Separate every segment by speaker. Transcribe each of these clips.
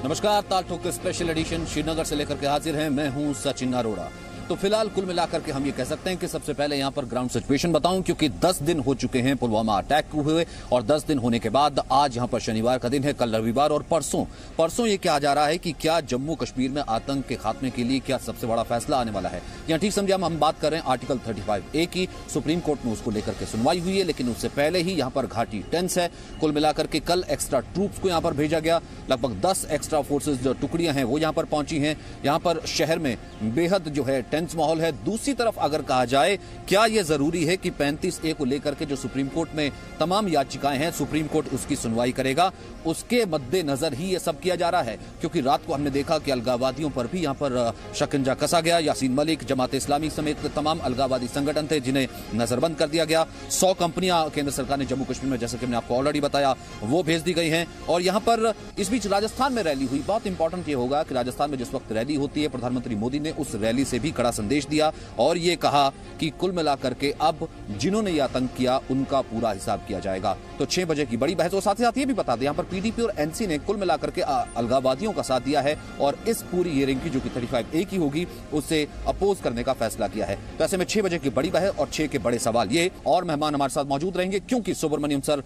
Speaker 1: नमस्कार, ताल ठोक स्पेशल एडिशन श्रीनगर से लेकर के हाजिर हैं। मैं हूं सचिन अरोड़ा। तो फिलहाल कुल मिलाकर के हम ये कह सकते हैं कि सबसे पहले यहां पर ग्राउंड सिचुएशन बताऊं, क्योंकि 10 दिन हो चुके हैं पुलवामा अटैक हुए और 10 दिन होने के बाद आज यहां पर शनिवार का दिन है, कल रविवार और परसों ये क्या जा रहा है कि क्या जम्मू कश्मीर में आतंक के खात्मे के लिए क्या सबसे बड़ा फैसला आने वाला है। यहां ठीक समझे हम बात कर रहे हैं आर्टिकल 35A की। सुप्रीम कोर्ट में उसको लेकर के सुनवाई हुई है, लेकिन उससे पहले ही यहां पर घाटी टेंस है। कुल मिलाकर के कल एक्स्ट्रा ट्रूप्स को यहां पर भेजा गया। लगभग 10 एक्स्ट्रा फोर्सेज जो टुकड़ियां हैं वो यहां पर पहुंची हैं। यहां पर शहर में बेहद जो है टेंस माहौल है। दूसरी तरफ अगर कहा जाए क्या यह जरूरी है कि 35A को लेकर के जो सुप्रीम कोर्ट में तमाम याचिकाएं हैं सुप्रीम कोर्ट उसकी सुनवाई करेगा, उसके मद्देनजर ही यह सब किया जा रहा है। क्योंकि रात को हमने देखा कि अलगाववादियों पर भी यहां पर शिकंजा कसा गया। यासीन मलिक, जमात इस्लामी समेत तमाम अलगाववादी संगठन थे जिन्हें नजरबंद कर दिया गया। 100 कंपनियां केंद्र सरकार ने जम्मू कश्मीर में, जैसे कि मैंने आपको ऑलरेडी बताया, वो भेज दी गई हैं। और यहां पर इस बीच राजस्थान में रैली हुई। बहुत इंपॉर्टेंट ये होगा कि राजस्थान में जिस वक्त रैली होती है, प्रधानमंत्री मोदी ने उस रैली से भी कड़ा संदेश दिया और ये कहा कि कुल मिलाकर के अब जिन्होंने ये आतंक किया उनका पूरा हिसाब किया जाएगा। तो 6 बजे की बड़ी बहस। और साथ ही साथ ये भी बता दें, यहां पर पीडीपी और एनसी ने कुल मिलाकर के अलगाववादियों का साथ दिया है और इस पूरी हियरिंग की जो कि 35A की होगी उससे अपोज करने का फैसला किया है। तो ऐसे में 6 बजे की बड़ी बहस और 6 के बड़े सवाल ये। और मेहमान हमारे साथ मौजूद रहेंगे क्योंकि सुब्रमण्यम सर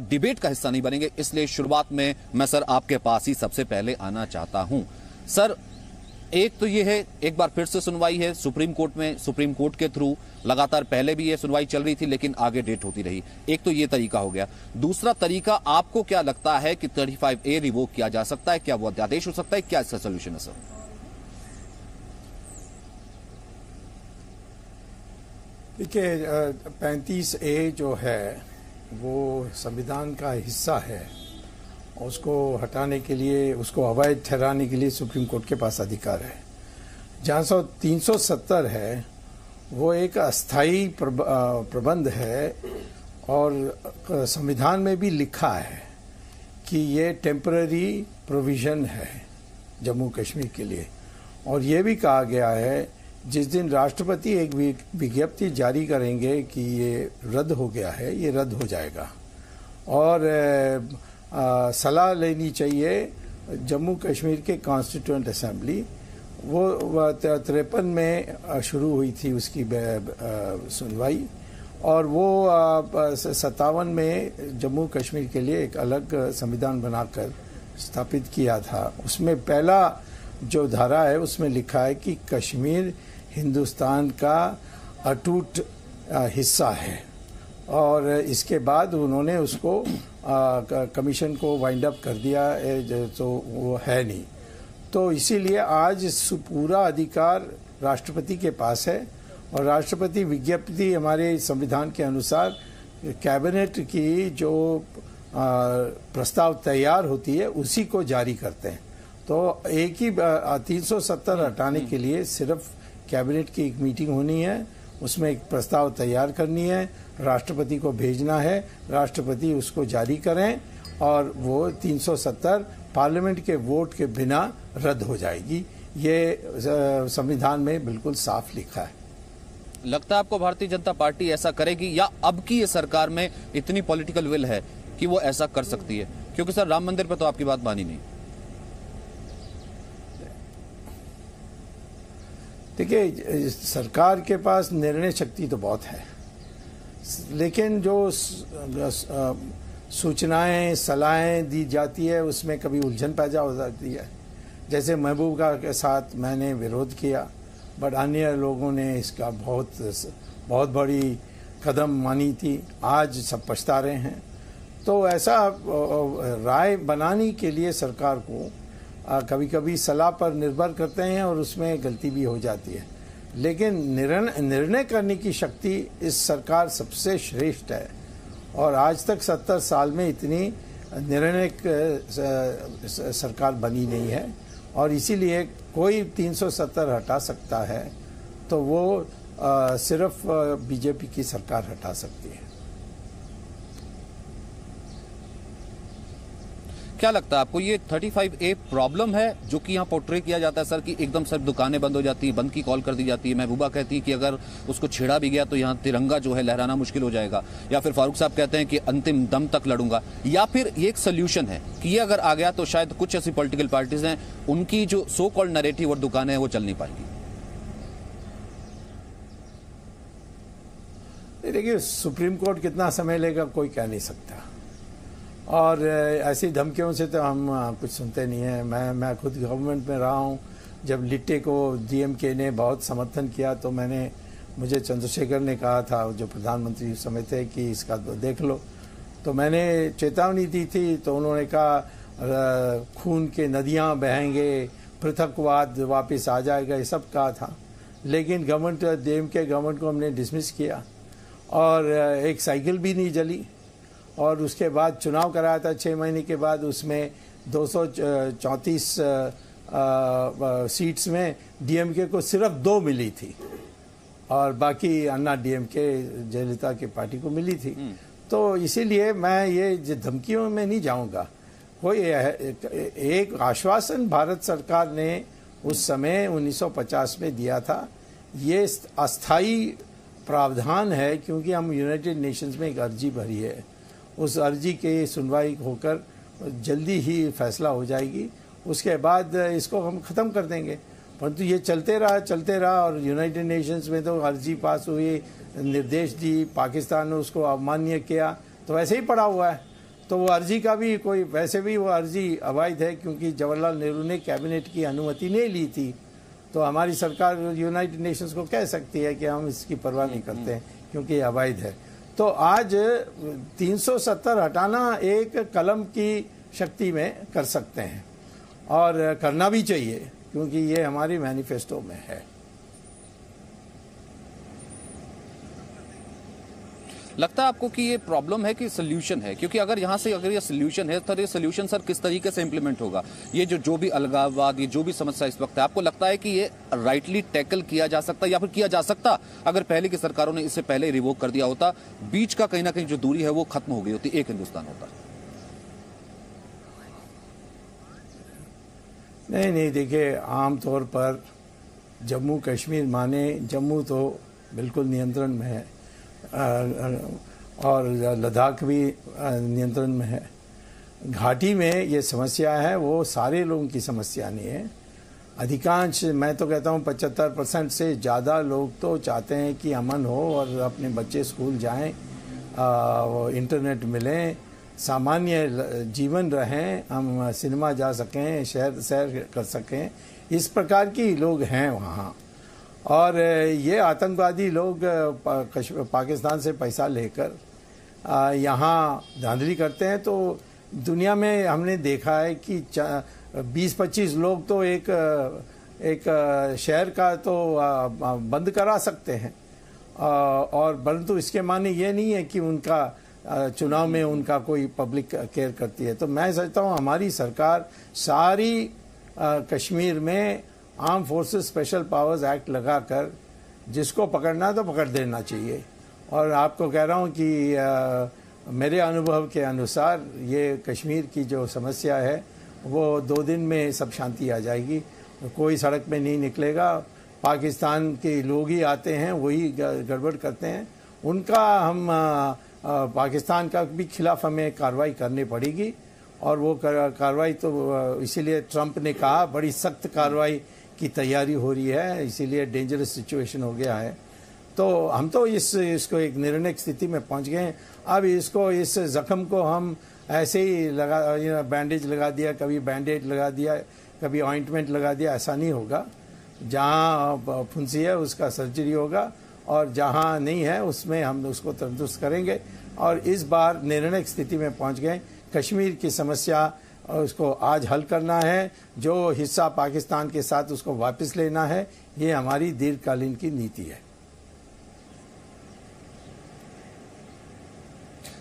Speaker 1: डिबेट का हिस्सा नहीं बनेंगे, इसलिए शुरुआत में मैं सर आपके पास ही सबसे पहले आना चाहता हूं। सर, एक तो ये है, एक बार फिर से सुनवाई है सुप्रीम कोर्ट में, सुप्रीम कोर्ट के थ्रू। लगातार पहले भी ये सुनवाई चल रही थी लेकिन आगे डेट होती रही। एक तो ये तरीका हो गया। दूसरा तरीका, आपको क्या लगता है कि 35A रिवोक किया जा सकता है? क्या वो अध्यादेश हो सकता है? क्या इसका सोल्यूशन है सर?
Speaker 2: देखिए, 35A जो है वो संविधान का हिस्सा है। उसको हटाने के लिए, उसको अवैध ठहराने के लिए सुप्रीम कोर्ट के पास अधिकार है। जहाँ 370 है वो एक अस्थाई प्रबंध है और संविधान में भी लिखा है कि ये टेम्पररी प्रोविजन है जम्मू कश्मीर के लिए। और ये भी कहा गया है जिस दिन राष्ट्रपति एक विज्ञप्ति जारी करेंगे कि ये रद्द हो गया है, ये रद्द हो जाएगा। और सलाह लेनी चाहिए जम्मू कश्मीर के कॉन्स्टिट्यूएंट असेंबली। वो 53 में शुरू हुई थी उसकी सुनवाई और वो 57 में जम्मू कश्मीर के लिए एक अलग संविधान बनाकर स्थापित किया था। उसमें पहला जो धारा है उसमें लिखा है कि कश्मीर हिंदुस्तान का अटूट हिस्सा है। और इसके बाद उन्होंने उसको कमीशन को वाइंड अप कर दिया, तो वो है नहीं। तो इसीलिए आज पूरा अधिकार राष्ट्रपति के पास है और राष्ट्रपति विज्ञप्ति हमारे संविधान के अनुसार कैबिनेट की जो प्रस्ताव तैयार होती है उसी को जारी करते हैं। तो एक ही 370 हटाने के लिए सिर्फ कैबिनेट की एक मीटिंग होनी है, उसमें एक प्रस्ताव तैयार करनी है, राष्ट्रपति को भेजना है, राष्ट्रपति उसको जारी करें और वो 370 पार्लियामेंट के वोट के बिना रद्द हो जाएगी। ये संविधान में बिल्कुल साफ लिखा है।
Speaker 1: लगता है आपको भारतीय जनता पार्टी ऐसा करेगी या अब की ये सरकार में इतनी पॉलिटिकल विल है कि वो ऐसा कर सकती है? क्योंकि सर राम मंदिर पर तो आपकी बात मानी नहीं।
Speaker 2: देखिए, सरकार के पास निर्णय शक्ति तो बहुत है, लेकिन जो सूचनाएं सलाहें दी जाती है उसमें कभी उलझन पैदा हो जाती है। जैसे महबूबा के साथ मैंने विरोध किया, बट अन्य लोगों ने इसका बहुत बड़ी कदम मानी थी। आज सब पछता रहे हैं। तो ऐसा राय बनाने के लिए सरकार को कभी कभी सलाह पर निर्भर करते हैं और उसमें गलती भी हो जाती है, लेकिन निर्णय करने की शक्ति इस सरकार सबसे श्रेष्ठ है। और आज तक 70 साल में इतनी निर्णय सरकार बनी नहीं है और इसीलिए कोई 370 हटा सकता है तो वो सिर्फ बीजेपी की सरकार हटा सकती है।
Speaker 1: क्या लगता है आपको ये 35A प्रॉब्लम है जो कि यहाँ पोर्ट्रे किया जाता है सर कि एकदम सब दुकानें बंद हो जाती है, बंद की कॉल कर दी जाती है। महबूबा कहती है कि अगर उसको छेड़ा भी गया तो यहाँ तिरंगा जो है लहराना मुश्किल हो जाएगा, या फिर फारूक साहब कहते हैं कि अंतिम दम तक लड़ूंगा, या फिर ये एक सोल्यूशन है कि ये अगर आ गया तो शायद कुछ ऐसी पॉलिटिकल पार्टीज हैं उनकी जो सो कॉल्ड नैरेटिव और दुकानें हैं वो चल नहीं पाएंगी।
Speaker 2: देखिए, सुप्रीम कोर्ट कितना समय लेगा कोई कह नहीं सकता, और ऐसी धमकियों से तो हम कुछ सुनते नहीं हैं। मैं खुद गवर्नमेंट में रहा हूं। जब लिट्टे को डीएमके ने बहुत समर्थन किया तो मुझे चंद्रशेखर ने कहा था, जो प्रधानमंत्री उस समय थे, कि इसका देख लो। तो मैंने चेतावनी दी थी, तो उन्होंने कहा खून के नदियां बहेंगे, पृथकवाद वापस आ जाएगा, ये सब कहा था। लेकिन डीएमके गवर्नमेंट को हमने डिसमिस किया और एक साइकिल भी नहीं जली। और उसके बाद चुनाव कराया था 6 महीने के बाद, उसमें 234 सीट्स में डीएमके को सिर्फ 2 मिली थी और बाकी अन्ना डीएमके जयललिता की पार्टी को मिली थी। तो इसीलिए मैं ये धमकियों में नहीं जाऊंगा। कोई एक आश्वासन भारत सरकार ने उस समय 1950 में दिया था, ये अस्थायी प्रावधान है, क्योंकि हम यूनाइटेड नेशंस में एक अर्जी भरी है। उस अर्जी की सुनवाई होकर जल्दी ही फैसला हो जाएगी, उसके बाद इसको हम ख़त्म कर देंगे। परंतु ये चलते रहा और यूनाइटेड नेशंस में तो अर्जी पास हुई, निर्देश दी, पाकिस्तान ने उसको अमान्य किया, तो वैसे ही पड़ा हुआ है। तो वो अर्जी का भी वैसे भी वो अर्जी अवैध है, क्योंकि जवाहरलाल नेहरू ने कैबिनेट की अनुमति नहीं ली थी। तो हमारी सरकार यूनाइटेड नेशंस को कह सकती है कि हम इसकी परवाह नहीं करते हैं, क्योंकि ये अवैध है। तो आज 370 हटाना एक कलम की शक्ति में कर सकते हैं, और करना भी चाहिए, क्योंकि ये हमारी मैनिफेस्टो में है।
Speaker 1: लगता है आपको कि ये प्रॉब्लम है कि सोल्यूशन है? क्योंकि अगर ये सोल्यूशन है तो ये सोल्यूशन सर किस तरीके से इंप्लीमेंट होगा? ये जो भी अलगाववाद, ये जो भी समस्या इस वक्त है, आपको लगता है कि ये राइटली टैकल किया जा सकता या फिर किया जा सकता अगर पहले की सरकारों ने इससे पहले रिवोक कर दिया होता, बीच का कहीं ना कहीं जो दूरी है वो खत्म हो गई होती, एक हिंदुस्तान होता?
Speaker 2: नहीं, देखिए, आमतौर पर जम्मू कश्मीर माने जम्मू तो बिल्कुल नियंत्रण में है, और लद्दाख भी नियंत्रण में है। घाटी में ये समस्या है, वो सारे लोगों की समस्या नहीं है। अधिकांश, मैं तो कहता हूँ 75% से ज़्यादा लोग तो चाहते हैं कि अमन हो और अपने बच्चे स्कूल जाएं, इंटरनेट मिलें, सामान्य जीवन रहें, हम सिनेमा जा सकें, सैर कर सकें। इस प्रकार की लोग हैं वहाँ। और ये आतंकवादी लोग पाकिस्तान से पैसा लेकर यहाँ धांधली करते हैं। तो दुनिया में हमने देखा है कि 20-25 लोग तो एक शहर का तो बंद करा सकते हैं, और परंतु इसके माने ये नहीं है कि उनका चुनाव में उनका कोई पब्लिक केयर करती है। तो मैं समझता हूँ हमारी सरकार सारी कश्मीर में arm forces special powers act लगाकर जिसको पकड़ना तो पकड़ देना चाहिए। और आपको कह रहा हूँ कि मेरे अनुभव के अनुसार ये कश्मीर की जो समस्या है वो 2 दिन में सब शांति आ जाएगी। कोई सड़क पे नहीं निकलेगा, पाकिस्तान के लोग ही आते हैं, वही गड़बड़ करते हैं। उनका हम पाकिस्तान का भी खिलाफ हमें कार्रवाई करनी पड़ेगी, और वो कार्रवाई तो इसीलिए ट्रंप ने कहा बड़ी सख्त कार्रवाई की तैयारी हो रही है, इसीलिए डेंजरस सिचुएशन हो गया है। तो हम तो इसको एक निर्णायक स्थिति में पहुंच गए हैं। अब इस जख्म को हम ऐसे ही बैंडेज लगा दिया, कभी बैंडेज लगा दिया, कभी ऑइंटमेंट लगा दिया, ऐसा नहीं होगा। जहाँ फुंसी है उसका सर्जरी होगा, और जहाँ नहीं है उसमें हम उसको तंदुरुस्त करेंगे। और इस बार निर्णायक स्थिति में पहुंच गए। कश्मीर की समस्या उसको आज हल करना है, जो हिस्सा पाकिस्तान के साथ उसको वापस लेना है, ये हमारी दीर्घकालीन की नीति है।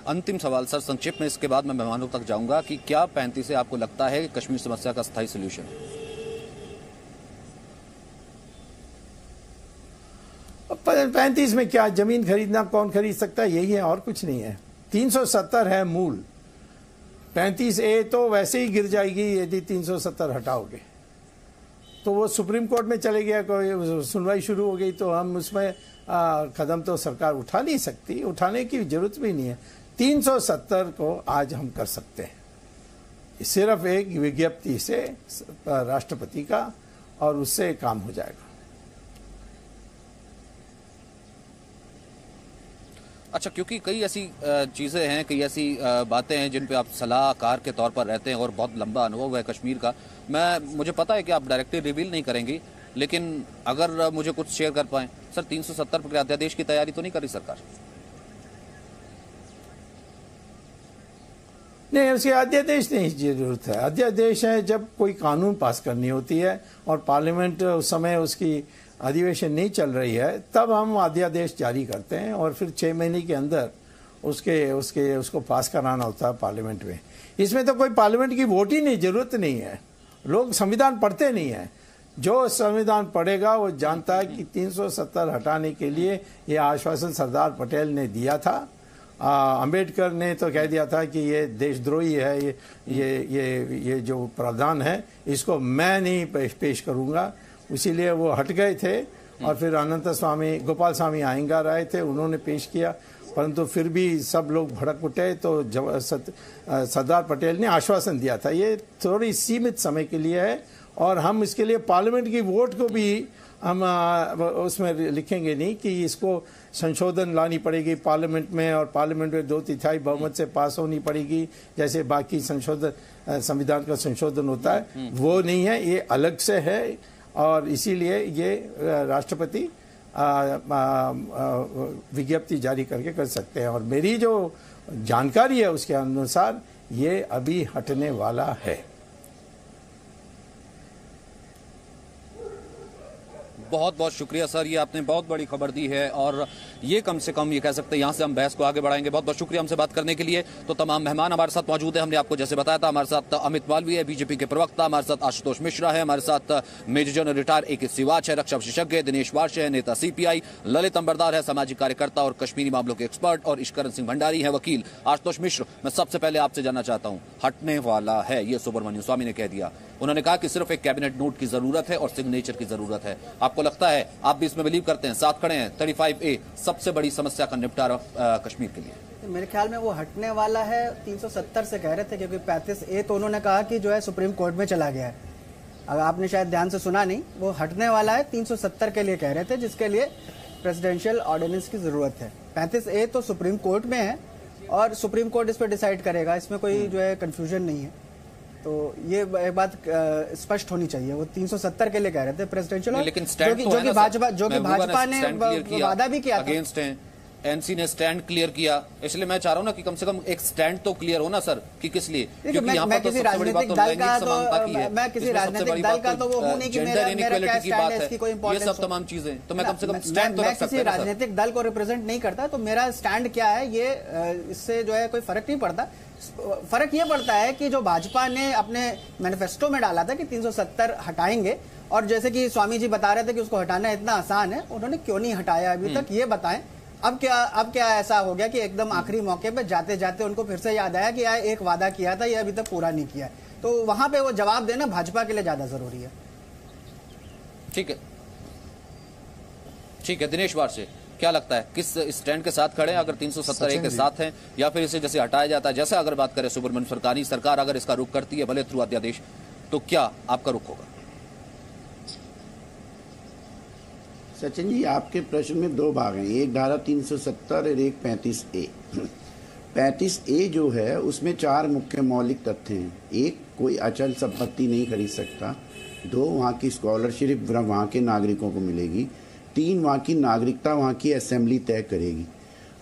Speaker 1: अंतिम सवाल सर, संक्षिप्त में, इसके बाद मैं मेहमानों तक जाऊंगा कि क्या 35 से आपको लगता है कि कश्मीर समस्या का स्थायी सोल्यूशन है?
Speaker 2: 35 में क्या, जमीन खरीदना कौन खरीद सकता है, यही है और कुछ नहीं है। 370 है मूल, 35A तो वैसे ही गिर जाएगी यदि 370 हटाओगे, तो वो सुप्रीम कोर्ट में चले गया, कोई सुनवाई शुरू हो गई, तो हम उसमें कदम तो सरकार उठा नहीं सकती, उठाने की जरूरत भी नहीं है। 370 को आज हम कर सकते हैं, सिर्फ एक विज्ञप्ति से राष्ट्रपति का, और उससे काम हो जाएगा।
Speaker 1: अच्छा, क्योंकि कई ऐसी चीज़ें हैं, कई ऐसी बातें हैं जिन पे आप सलाहकार के तौर पर रहते हैं और बहुत लंबा अनुभव है कश्मीर का। मुझे पता है कि आप डायरेक्टली रिवील नहीं करेंगी, लेकिन अगर मुझे कुछ शेयर कर पाएं सर, 370 पर अध्यादेश की तैयारी तो नहीं कर रही सरकार?
Speaker 2: नहीं, उसके अध्यादेश नहीं जरूरत है। अध्यादेश है जब कोई कानून पास करनी होती है और पार्लियामेंट उस समय उसकी अधिवेशन नहीं चल रही है, तब हम अध्यादेश जारी करते हैं और फिर 6 महीने के अंदर उसको पास कराना होता है पार्लियामेंट में। इसमें तो कोई पार्लियामेंट की वोट ही नहीं, जरूरत नहीं है। लोग संविधान पढ़ते नहीं है। जो संविधान पढ़ेगा वो जानता है कि 370 हटाने के लिए ये आश्वासन सरदार पटेल ने दिया था। अंबेडकर ने तो कह दिया था कि ये देशद्रोही है, ये जो प्रावधान है इसको मैं नहीं पेश करूंगा, इसीलिए वो हट गए थे। और फिर अनंत स्वामी, गोपाल स्वामी अयंगार आए थे, उन्होंने पेश किया, परंतु फिर भी सब लोग भड़क उठे। तो सरदार पटेल ने आश्वासन दिया था, ये थोड़ी सीमित समय के लिए है और हम इसके लिए पार्लियामेंट की वोट को भी हम उसमें लिखेंगे नहीं कि इसको संशोधन लानी पड़ेगी पार्लियामेंट में, और पार्लियामेंट में 2/3 बहुमत से पास होनी पड़ेगी, जैसे बाकी संविधान का संशोधन होता है, वो नहीं है, ये अलग से है। और इसीलिए ये राष्ट्रपति विज्ञप्ति जारी करके कर सकते हैं। और मेरी जो जानकारी है उसके अनुसार ये अभी हटने वाला है।
Speaker 1: बहुत बहुत शुक्रिया सर, ये आपने बहुत बड़ी खबर दी है और ये कम से कम ये कह सकते हैं यहाँ से हम बहस को आगे बढ़ाएंगे। बहुत बहुत शुक्रिया हमसे बात करने के लिए। तो तमाम मेहमान हमारे साथ मौजूद है, हमने आपको जैसे बताया था। हमारे साथ अमित मालवीय है, बीजेपी के प्रवक्ता, हमारे साथ आशुतोष मिश्रा है, हमारे साथ major general retired AK Siwach है, रक्षा विशेषज्ञ, दिनेश वार्षे है, नेता CPI, ललित अंबरदार है, सामाजिक कार्यकर्ता और कश्मीरी मामलों के एक्सपर्ट, और ईश्वरन सिंह भंडारी है, वकील। आशुतोष मिश्र, मैं सबसे पहले आपसे जानना चाहता हूँ, हटने वाला है ये सुब्रमण्यम स्वामी ने कह दिया, उन्होंने कहा कि सिर्फ एक कैबिनेट नोट की जरूरत है और सिग्नेचर की जरूरत है। आपको लगता है, आप भी इसमें बिलीव करते हैं, साथ खड़े हैं 35A सबसे बड़ी समस्या का निपटारा कश्मीर के लिए?
Speaker 3: मेरे ख्याल में वो हटने वाला है। 370 से कह रहे थे, क्योंकि 35A तो उन्होंने कहा कि जो है सुप्रीम कोर्ट में चला गया है। अगर आपने शायद ध्यान से सुना नहीं, वो हटने वाला है, 370 के लिए कह रहे थे, जिसके लिए प्रेसिडेंशियल ऑर्डिनेंस की जरूरत है। 35A तो सुप्रीम कोर्ट में है और सुप्रीम कोर्ट इस पर डिसाइड करेगा, इसमें कोई जो है कंफ्यूजन नहीं है। तो ये एक बात स्पष्ट होनी चाहिए। वो 370 के लिए कह रहे थे प्रेसिडेंशियल,
Speaker 1: लेकिन
Speaker 3: जो कि भाजपा ने वादा भी किया
Speaker 1: अगेंस्ट है, NC ने स्टैंड क्लियर किया। इसलिए मैं चाह रहा हूँ ना कि कम से कम एक स्टैंड तो क्लियर हो ना सर, कि किस लिए, क्योंकि यहाँ पर तो सबसे बड़ी बात तो लैंगिक समानता की है।
Speaker 3: मैं किसी राजनीतिक दल का तो वो हूं नहीं कि मेरा क्या स्टैंड है, इसकी कोई इंपॉर्टेंस
Speaker 1: ये सब तमाम चीजें, तो मैं कम से कम स्टैंड तो रख सकता हूं।
Speaker 3: किसी राजनीतिक दल को रिप्रेजेंट नहीं करता, तो मेरा स्टैंड क्या है, ये इससे जो है कोई फर्क नहीं पड़ता। फर्क ये पड़ता है कि जो भाजपा ने अपने मैनिफेस्टो में डाला था कि 370 हटाएंगे, और जैसे कि स्वामी जी बता रहे थे कि उसको हटाना इतना आसान है, उन्होंने क्यों नहीं हटाया अभी तक, ये बताएं। अब क्या ऐसा हो गया कि एकदम आखिरी मौके पे जाते जाते उनको फिर से याद आया कि यार एक वादा किया था, ये अभी तक पूरा नहीं किया है। तो वहां पे वो जवाब देना भाजपा के लिए ज्यादा जरूरी है।
Speaker 1: ठीक है दिनेश वार्षे, क्या लगता है, किस स्टैंड के साथ खड़े हैं? अगर 370A के साथ हैं, या फिर इसे जैसे हटाया जाता है, जैसे अगर बात करें सुब्रमण्यम सरकार अगर इसका रुख करती है भले थ्रू अध्यादेश, तो क्या आपका रुख होगा?
Speaker 4: सचिन जी, आपके प्रश्न में दो भाग हैं, एक धारा 370 और एक 35A। 35A जो है उसमें 4 मुख्य मौलिक तथ्य हैं। एक, कोई अचल संपत्ति नहीं खरीद सकता। 2, वहाँ की स्कॉलरशिप वहाँ के नागरिकों को मिलेगी। 3, वहाँ की नागरिकता वहाँ की असेंबली तय करेगी।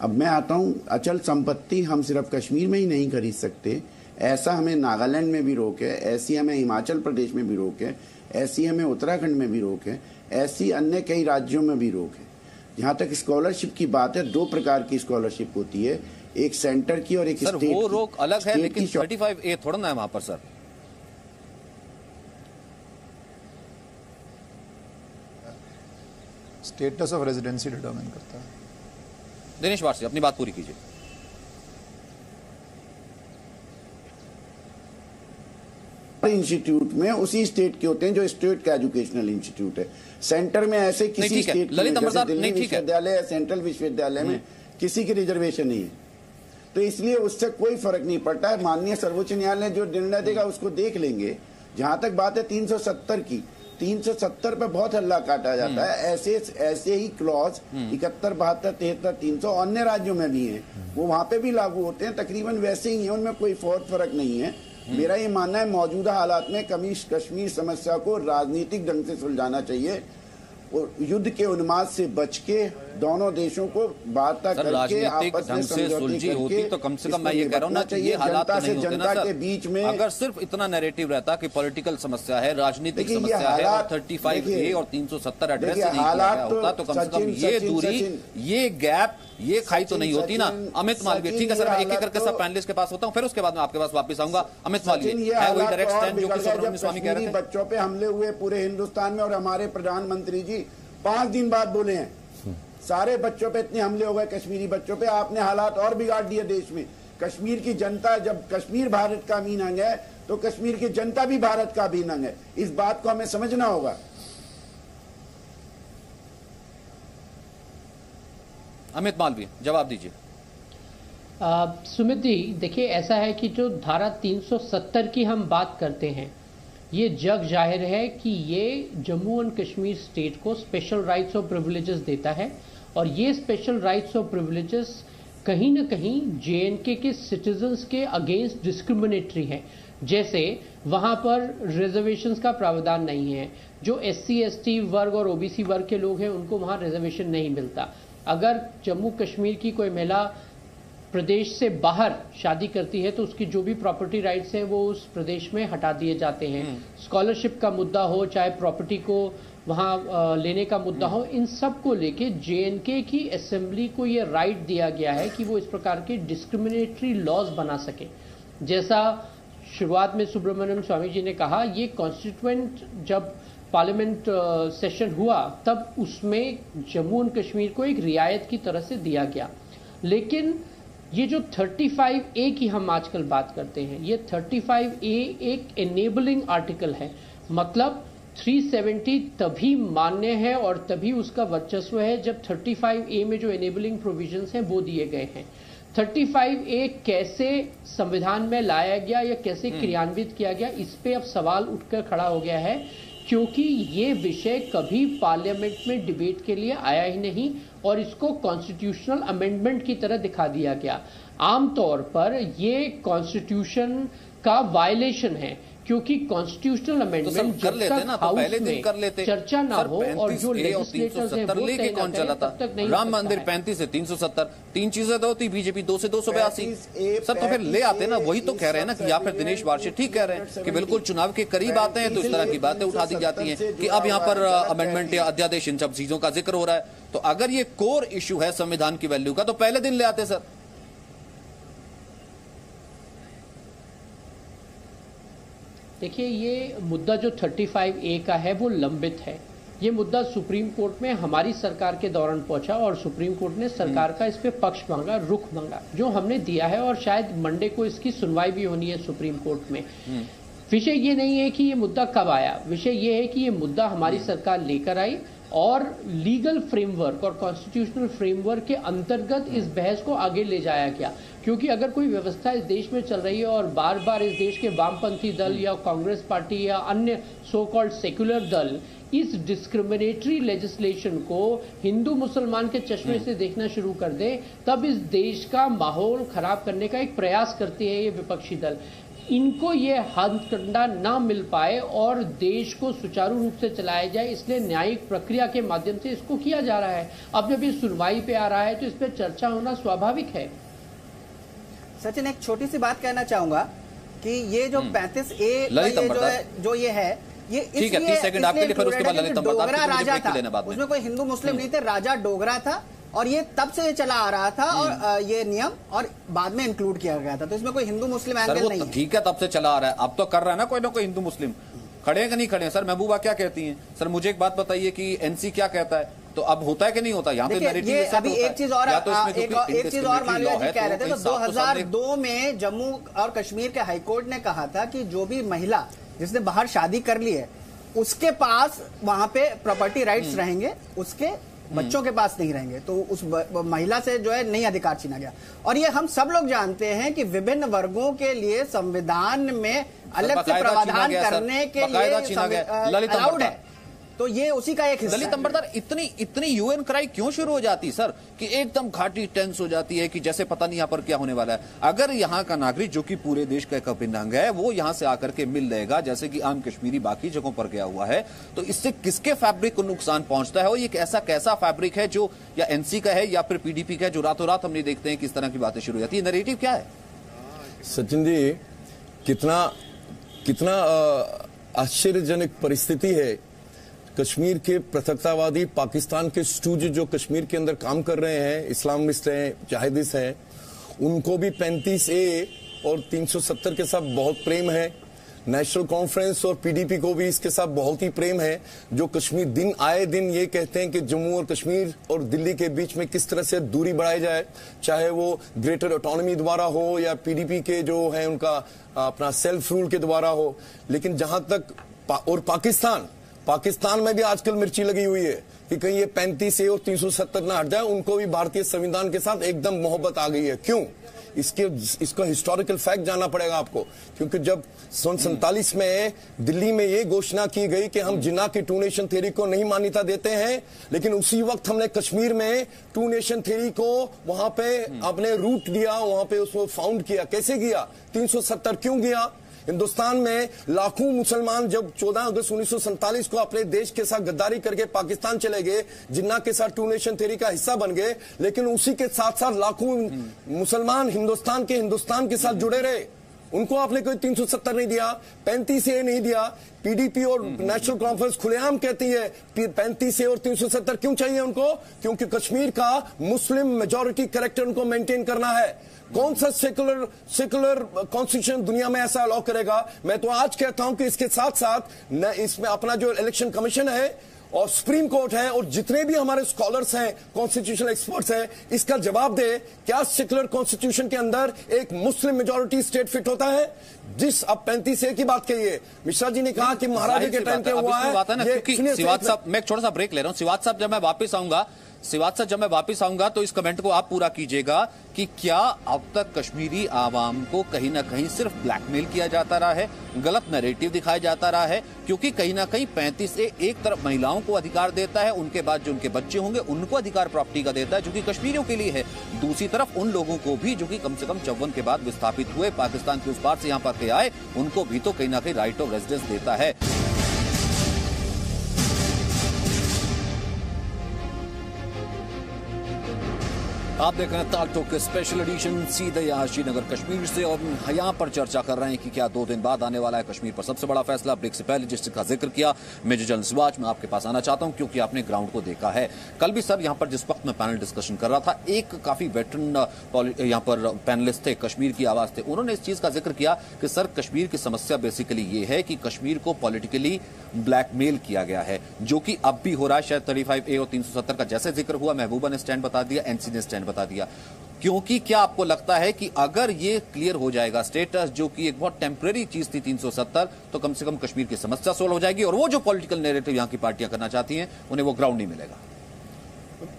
Speaker 4: अब मैं आता हूँ, अचल संपत्ति हम सिर्फ कश्मीर में ही नहीं खरीद सकते, ऐसा हमें नागालैंड में भी रोक है, ऐसी हमें हिमाचल प्रदेश में भी रोक है, ऐसी हमें उत्तराखंड में भी रोक है, ऐसी अन्य कई राज्यों में भी रोक है। जहाँ तक स्कॉलरशिप की बात है, 2 प्रकार की स्कॉलरशिप होती है, एक सेंटर की और एक
Speaker 1: स्टेट की। वो रोक अलग है, लेकिन 35A थोड़ा ना है वहां पर sir.
Speaker 5: Status of residency determine करता है।
Speaker 1: दिनेश वार्षे, अपनी बात पूरी कीजिए।
Speaker 4: इंस्टीट्यूट में उसी स्टेट के होते हैं जो स्टेट का एजुकेशनल इंस्टीट्यूट है। सेंटर में ऐसे किसी स्टेट
Speaker 1: ललित अमरदार
Speaker 4: दिल्ली विश्वविद्यालय या सेंट्रल विश्वविद्यालय में किसी की रिजर्वेशन नहीं है, तो इसलिए उससे कोई फर्क नहीं पड़ता है। माननीय सर्वोच्च न्यायालय जो निर्णय देगा उसको देख लेंगे। जहां तक बात है 370 की, 370 पे बहुत हल्ला काटा जाता है। ऐसे ही क्लॉज 71, 72, 73, 300 अन्य राज्यों में भी हैं, वो वहां पे भी लागू होते हैं, तकरीबन वैसे ही हैं, उनमें कोई फर्क नहीं है। मेरा ये मानना है मौजूदा हालात में कश्मीर समस्या को राजनीतिक ढंग से सुलझाना चाहिए और युद्ध के उन्माद से बच के दोनों देशों को वार्ता करके आपस में
Speaker 1: सुलझी होती तो कम से कम मैं ये कह रहा हूँ ना कि ये हालात तो नहीं होते ना
Speaker 4: के बीच में।
Speaker 1: अगर सिर्फ इतना नैरेटिव रहता कि पॉलिटिकल समस्या है, राजनीतिक समस्या है और 35A और 370 एड्रेस नहीं किया गया होता तो कम से कम ये दूरी, ये गैप, ये खाई तो नहीं होती ना। अमित मालवीय, ठीक है सर, मैं एक एक करके सब पैनलिस्ट के पास होता हूँ, फिर उसके बाद मैं आपके पास वापस आऊंगा। अमित मालवीय है वही डायरेक्ट स्टैंड जो कि सुब्रमण्यम स्वामी कह रहे थे।
Speaker 4: बच्चों पे हमले हुए पूरे हिंदुस्तान में और हमारे प्रधानमंत्री जी 5 दिन बाद बोले हैं सारे बच्चों पे इतने हमले हो गए, कश्मीरी बच्चों पे, आपने हालात और बिगाड़ दिए देश में। कश्मीर की जनता, जब कश्मीर भारत का अभिन्न अंग है तो कश्मीर की जनता भी भारत का अभिन्न अंग है। इस बात को हमें समझना होगा।
Speaker 1: अमित मालवीय, जवाब दीजिए।
Speaker 6: सुमित जी, देखिए ऐसा है कि जो धारा 370 की हम बात करते हैं, ये जग जाहिर है कि ये जम्मू एंड कश्मीर स्टेट को स्पेशल राइट्स और प्रिविलेजेस देता है और ये स्पेशल राइट्स और प्रिविलेजेस कहीं ना कहीं JNK के सिटीजन्स के अगेंस्ट डिस्क्रिमिनेटरी है। जैसे वहां पर रिजर्वेशंस का प्रावधान नहीं है, जो SC ST वर्ग और OBC वर्ग के लोग हैं उनको वहां रिजर्वेशन नहीं मिलता। अगर जम्मू कश्मीर की कोई महिला प्रदेश से बाहर शादी करती है तो उसकी जो भी प्रॉपर्टी राइट्स हैं वो उस प्रदेश में हटा दिए जाते हैं। स्कॉलरशिप का मुद्दा हो, चाहे प्रॉपर्टी को वहां लेने का मुद्दा हो, इन सब को लेके JNK की असेंबली को ये राइट दिया गया है कि वो इस प्रकार के डिस्क्रिमिनेटरी लॉज बना सके। जैसा शुरुआत में सुब्रमण्यम स्वामी जी ने कहा, ये कॉन्स्टिट्यूएंट जब पार्लियामेंट सेशन हुआ तब उसमें जम्मू एंड कश्मीर को एक रियायत की तरह से दिया गया। लेकिन ये जो 35A की हम आजकल बात करते हैं, ये 35A एक एनेबलिंग आर्टिकल है। मतलब 370 तभी मान्य है और तभी उसका वर्चस्व है जब 35A में जो एनेबलिंग प्रोविजंस हैं वो दिए गए हैं। 35A कैसे संविधान में लाया गया या कैसे क्रियान्वित किया गया, इस पे अब सवाल उठकर खड़ा हो गया है, क्योंकि ये विषय कभी पार्लियामेंट में डिबेट के लिए आया ही नहीं और इसको कॉन्स्टिट्यूशनल अमेंडमेंट की तरह दिखा दिया गया। आमतौर पर ये कॉन्स्टिट्यूशन का वायलेशन है, क्योंकि कॉन्स्टिट्यूशनल अमेंडमेंट
Speaker 1: कर लेते ना, तो पहले दिन कर लेते,
Speaker 6: चर्चा ना हो और जो लेजिस्लेटर्स हैं वो
Speaker 1: लेके कौन चला था? राम मंदिर 35 से 370, 3 चीजें तो होती, बीजेपी 2 से 282 सर, तो फिर ले आते ना। वही तो कह रहे हैं ना कि या फिर दिनेश वार्षे ठीक कह रहे हैं कि बिल्कुल चुनाव के करीब आते हैं तो इस तरह की बातें उठा दी जाती हैं कि अब यहाँ पर अमेंडमेंट या अध्यादेश, इन सब चीजों का जिक्र हो रहा है। तो अगर ये कोर इश्यू है संविधान की वैल्यू का तो पहले दिन ले आते सर।
Speaker 6: देखिए, ये मुद्दा जो 35A का है वो लंबित है। ये मुद्दा सुप्रीम कोर्ट में हमारी सरकार के दौरान पहुंचा और सुप्रीम कोर्ट ने सरकार का इस पे पक्ष मांगा, रुख मांगा, जो हमने दिया है और शायद मंडे को इसकी सुनवाई भी होनी है सुप्रीम कोर्ट में। विषय ये नहीं है कि ये मुद्दा कब आया, विषय ये है कि ये मुद्दा हमारी सरकार लेकर आई और लीगल फ्रेमवर्क और कॉन्स्टिट्यूशनल फ्रेमवर्क के अंतर्गत इस बहस को आगे ले जाया गया। क्योंकि अगर कोई व्यवस्था इस देश में चल रही है और बार बार इस देश के वामपंथी दल या कांग्रेस पार्टी या अन्य सो कॉल्ड सेक्युलर दल इस डिस्क्रिमिनेटरी लेजिस्लेशन को हिंदू मुसलमान के चश्मे से देखना शुरू कर दे, तब इस देश का माहौल खराब करने का एक प्रयास करते हैं ये विपक्षी दल। इनको ये हथकंडा ना मिल पाए और देश को सुचारू रूप से चलाया जाए, इसलिए न्यायिक प्रक्रिया के माध्यम से इसको किया जा रहा है। अब जब ये सुनवाई पे आ रहा है तो इस पर चर्चा होना स्वाभाविक है।
Speaker 3: सचिन, एक छोटी सी बात कहना चाहूंगा कि ये जो 35A जो ये है, ये
Speaker 1: ठीक है, 30 सेकंड आपके लिए, फिर उसके बाद ललित
Speaker 3: डोगरा राजा था, उसमें कोई हिंदू मुस्लिम नहीं थे, राजा डोगरा था और ये तब से ये चला आ रहा था और ये नियम और बाद में इंक्लूड किया गया था, तो इसमें कोई हिंदू मुस्लिम एंगल नहीं है।
Speaker 1: ठीक है, तब से चला आ रहा है, अब तो कर रहा है ना कोई हिंदू मुस्लिम। खड़े हैं कि नहीं खड़े हैं सर? महबूबा क्या कहती हैं? सर मुझे एक बात बताइए कि NC क्या कहता है, तो अब होता है कि नहीं होता? यहाँ पे
Speaker 3: ये अभी एक चीज और मालवीय जी कह रहे थे, तो 2002 में जम्मू और कश्मीर के हाईकोर्ट ने कहा था कि जो भी महिला जिसने बाहर शादी कर ली है, उसके पास वहां पे प्रॉपर्टी राइट्स रहेंगे, उसके बच्चों के पास नहीं रहेंगे। तो उस महिला से जो है नहीं अधिकार छीना गया। और ये हम सब लोग जानते हैं कि विभिन्न वर्गों के लिए संविधान में अलग से प्रावधान करने के लिए अलाउड है। तो ये उसी का एक हिस्सा
Speaker 1: दलित अंबरदार, इतनी यूएन क्राई क्यों शुरू हो जाती सर कि एकदम घाटी टेंस हो जाती है कि जैसे पता नहीं यहाँ पर क्या होने वाला है। अगर यहाँ का नागरिक जो कि पूरे देश का एक अभिन्न अंग है वो यहाँ से आकर के मिल रहेगा जैसे कि आम कश्मीरी बाकी जगहों पर गया हुआ है, तो इससे किसके फैब्रिक को नुकसान पहुंचता है? और ये ऐसा कैसा फैब्रिक है जो या एनसी का है या फिर पीडीपी का है जो रातों रात हमने देखते हैं किस तरह की बातें शुरू हो जाती है? नैरेटिव क्या है?
Speaker 7: सचिन जी, कितना आश्चर्यजनक परिस्थिति है। कश्मीर के पृथकतावादी पाकिस्तान के स्टूज जो कश्मीर के अंदर काम कर रहे हैं, इस्लामिस्ट हैं, जिहादिस्ट हैं, उनको भी 35A और 370 के साथ बहुत प्रेम है। नेशनल कॉन्फ्रेंस और पीडीपी को भी इसके साथ बहुत ही प्रेम है, जो कश्मीर दिन आए दिन ये कहते हैं कि जम्मू और कश्मीर और दिल्ली के बीच में किस तरह से दूरी बढ़ाई जाए, चाहे वो ग्रेटर ऑटोनॉमी द्वारा हो या पीडीपी के जो है उनका अपना सेल्फ रूल के द्वारा हो। लेकिन जहां तक और पाकिस्तान में भी आजकल मिर्ची लगी हुई है कि कहीं ये 35A और 370 ना हट जाए। उनको भी भारतीय संविधान के साथ एकदम मोहब्बत आ गई है। क्यों? इसका हिस्टोरिकल फैक्ट जानना पड़ेगा आपको, क्योंकि जब 1947 में दिल्ली में ये घोषणा की गई कि हम जिन्ना की टू नेशन थ्योरी को नहीं मान्यता देते हैं, लेकिन उसी वक्त हमने कश्मीर में टू नेशन थ्योरी को वहां पे अपने रूट दिया, वहां पे उसको फाउंड किया। कैसे किया? 370 क्यों किया? हिंदुस्तान में लाखों मुसलमान जब 14 अगस्त 1947 को अपने देश के साथ गद्दारी करके पाकिस्तान चले गए, जिन्ना के साथ टू नेशन थ्योरी का हिस्सा बन गए, लेकिन उसी के साथ साथ लाखों मुसलमान हिंदुस्तान के साथ जुड़े रहे। उनको आपने कोई 370 नहीं दिया, 35A नहीं दिया। पीडीपी और नेशनल कॉन्फ्रेंस खुलेआम कहती है 35A और 370 क्यों चाहिए उनको? क्योंकि कश्मीर का मुस्लिम मेजॉरिटी कैरेक्टर उनको मेंटेन करना है। कौन सा सेकुलर कॉन्स्टिट्यूशन दुनिया में ऐसा अलाउ करेगा? मैं तो आज कहता हूं कि इसके साथ साथ इसमें अपना जो इलेक्शन कमीशन है और सुप्रीम कोर्ट है और जितने भी हमारे स्कॉलर्स हैं, कॉन्स्टिट्यूशनल एक्सपर्ट्स हैं, इसका जवाब दे, क्या सेकुलर कॉन्स्टिट्यूशन के अंदर एक मुस्लिम मेजॉरिटी स्टेट फिट होता है? जिस अब 35A की बात कही है, मिश्रा जी ने कहा कि महाराजा के टाइम पे हुआ है।
Speaker 1: सिवात साहब, मैं एक छोटा सा ब्रेक ले रहा हूं। सिवात साहब, जब मैं वापस आऊंगा तो इस कमेंट को आप पूरा कीजिएगा कि क्या अब तक कश्मीरी आवाम को कहीं ना कहीं सिर्फ ब्लैकमेल किया जाता रहा है, गलत नैरेटिव दिखाया जाता रहा है? क्योंकि कहीं ना कहीं 35A एक तरफ महिलाओं को अधिकार देता है, उनके बाद जो उनके बच्चे होंगे उनको अधिकार प्रॉपर्टी का देता है, जो कि कश्मीरियों के लिए है। दूसरी तरफ उन लोगों को भी जो कि कम से कम 54 के बाद विस्थापित हुए, पाकिस्तान के उस पार से यहां पर के आए, उनको भी तो कहीं ना कहीं राइट ऑफ रेजिडेंस देता है। आप देख रहे हैं ताल टॉक के स्पेशल एडिशन सीधे यहाँ श्रीनगर कश्मीर से, और यहाँ पर चर्चा कर रहे हैं कि क्या 2 दिन बाद आने वाला है कश्मीर पर सबसे बड़ा फैसला। ब्रेक से पहले जिसका जिक्र किया मेजर जनरल सिवाच, मैं आपके पास आना चाहता हूं क्योंकि आपने ग्राउंड को देखा है। कल भी सर यहाँ पर जिस वक्त मैं पैनल डिस्कशन कर रहा था, एक काफी वेटरन यहाँ पर पैनलिस्ट थे, कश्मीर की आवाज थे, उन्होंने इस चीज का जिक्र किया कि सर कश्मीर की समस्या बेसिकली ये है कि कश्मीर को पॉलिटिकली ब्लैकमेल किया गया है, जो कि अब भी हो रहा है। शायद 35A और 370 का जैसे जिक्र हुआ, महबूबा ने स्टैंड बता दिया, एनसी ने स्टैंड बता दिया। क्योंकि क्या आपको लगता है कि अगर ये क्लियर हो जाएगा स्टेटस, जो कि एक बहुत टेम्परेरी चीज थी 370, तो कम से कम कश्मीर की समस्या सोल्व हो जाएगी और वो जो पॉलिटिकल नैरेटिव यहां की पार्टियां करना चाहती हैं उन्हें वो ग्राउंड नहीं मिलेगा?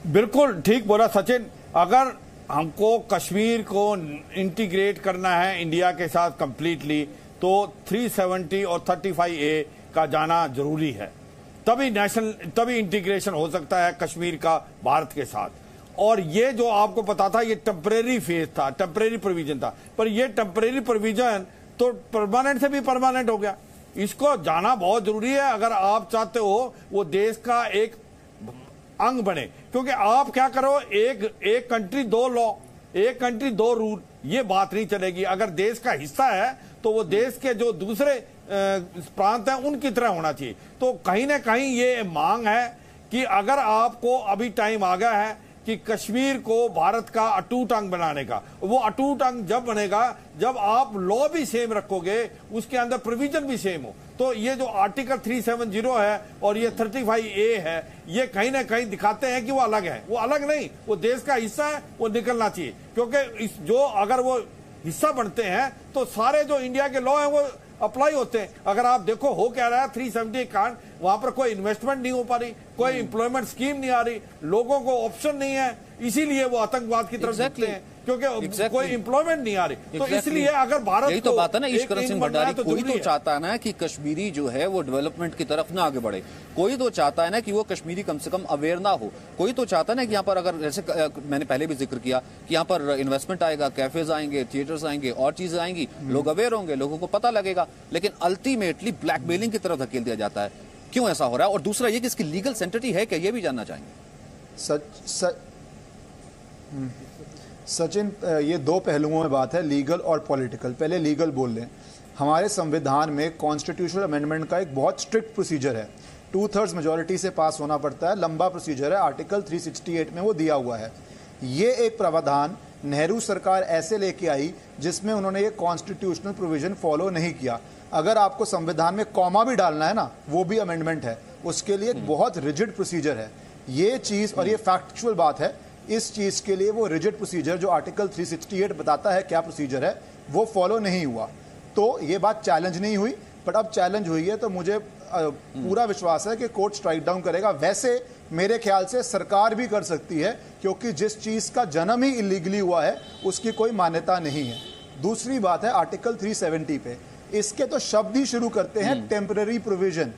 Speaker 8: बिल्कुल ठीक बोला सचिन। अगर हमको कश्मीर को इंटीग्रेट करना है इंडिया के साथ कंप्लीटली, तो 370 और 35A का जाना जरूरी है, तभी इंटीग्रेशन हो सकता है कश्मीर का भारत के साथ। और ये जो आपको पता था, ये टेम्परेरी फेज था, टेम्परेरी प्रोविजन था, पर ये टेम्परेरी प्रोविजन तो परमानेंट से भी परमानेंट हो गया। इसको जाना बहुत जरूरी है अगर आप चाहते हो वो देश का एक अंग बने। क्योंकि आप क्या करो, एक कंट्री 2 लॉ, एक कंट्री 2 रूल, ये बात नहीं चलेगी। अगर देश का हिस्सा है तो वो देश के जो दूसरे प्रांत हैं उनकी तरह होना चाहिए। तो कहीं ना कहीं ये मांग है कि अगर आपको अभी टाइम आ गया है कि कश्मीर को भारत का अटूट अंग बनाने का, वो अटूट अंग जब बनेगा जब आप लॉ भी सेम रखोगे, उसके अंदर प्रोविजन भी सेम हो। तो ये जो आर्टिकल 370 है और ये 35A है, ये कहीं ना कहीं दिखाते हैं कि वो अलग है। वो अलग नहीं, वो देश का हिस्सा है, वो निकलना चाहिए। क्योंकि जो अगर वो हिस्सा बनते हैं तो सारे जो इंडिया के लॉ हैं वो अप्लाई होते हैं। अगर आप देखो हो क्या रहा है 370 कांड, वहां पर कोई इन्वेस्टमेंट नहीं हो पा रही, कोई एम्प्लॉयमेंट स्कीम नहीं आ रही, लोगों को ऑप्शन नहीं है, इसीलिए वो आतंकवाद की तरफ झुकते हैं, क्योंकि कोई एम्प्लॉयमेंट नहीं आ रही। तो इसलिए अगर भारत
Speaker 1: यही तो बात है ना ईश्वरन सिंह भंडारी, कोई तो
Speaker 8: है।
Speaker 1: चाहता है ना कि कश्मीरी जो है वो डेवलपमेंट की तरफ ना आगे बढ़े, कोई तो चाहता है ना कि वो कश्मीरी कम से कम अवेयर ना हो, कोई तो चाहता है ना कि यहाँ पर अगर जैसे मैंने पहले भी जिक्र किया कि यहाँ पर इन्वेस्टमेंट आएगा, कैफेज आएंगे, थिएटर्स आएंगे, और चीजें आएंगी, लोग अवेयर होंगे, लोगों को पता लगेगा, लेकिन अल्टीमेटली ब्लैकमेलिंग की तरफ धकेल दिया जाता है। क्यों ऐसा हो रहा है? और दूसरा ये कि इसकी लीगल सेंटिटी है क्या, ये भी जानना चाहेंगे।
Speaker 5: सचिन, ये दो पहलुओं में बात है, लीगल और पॉलिटिकल। पहले लीगल बोल लें। हमारे संविधान में कॉन्स्टिट्यूशनल अमेंडमेंट का एक बहुत स्ट्रिक्ट प्रोसीजर है, 2/3 मेजॉरिटी से पास होना पड़ता है, लंबा प्रोसीजर है, आर्टिकल 368 में वो दिया हुआ है। ये एक प्रावधान नेहरू सरकार ऐसे लेके आई जिसमें उन्होंने ये कॉन्स्टिट्यूशनल प्रोविजन फॉलो नहीं किया। अगर आपको संविधान में कॉमा भी डालना है ना, वो भी अमेंडमेंट है, उसके लिए एक बहुत रिजिड प्रोसीजर है। ये चीज, और ये फैक्चुअल बात है, इस चीज के लिए वो रिजिड प्रोसीजर जो आर्टिकल 368 बताता है क्या प्रोसीजर है, वो फॉलो नहीं हुआ। तो ये बात चैलेंज नहीं हुई, बट अब चैलेंज हुई है, तो मुझे पूरा विश्वास है कि कोर्ट स्ट्राइक डाउन करेगा। वैसे मेरे ख्याल से सरकार भी कर सकती है, क्योंकि जिस चीज का जन्म ही इलीगली हुआ है उसकी कोई मान्यता नहीं है। दूसरी बात है आर्टिकल 370 पे, इसके तो शब्द ही शुरू करते हैं टेम्पररी प्रोविजन,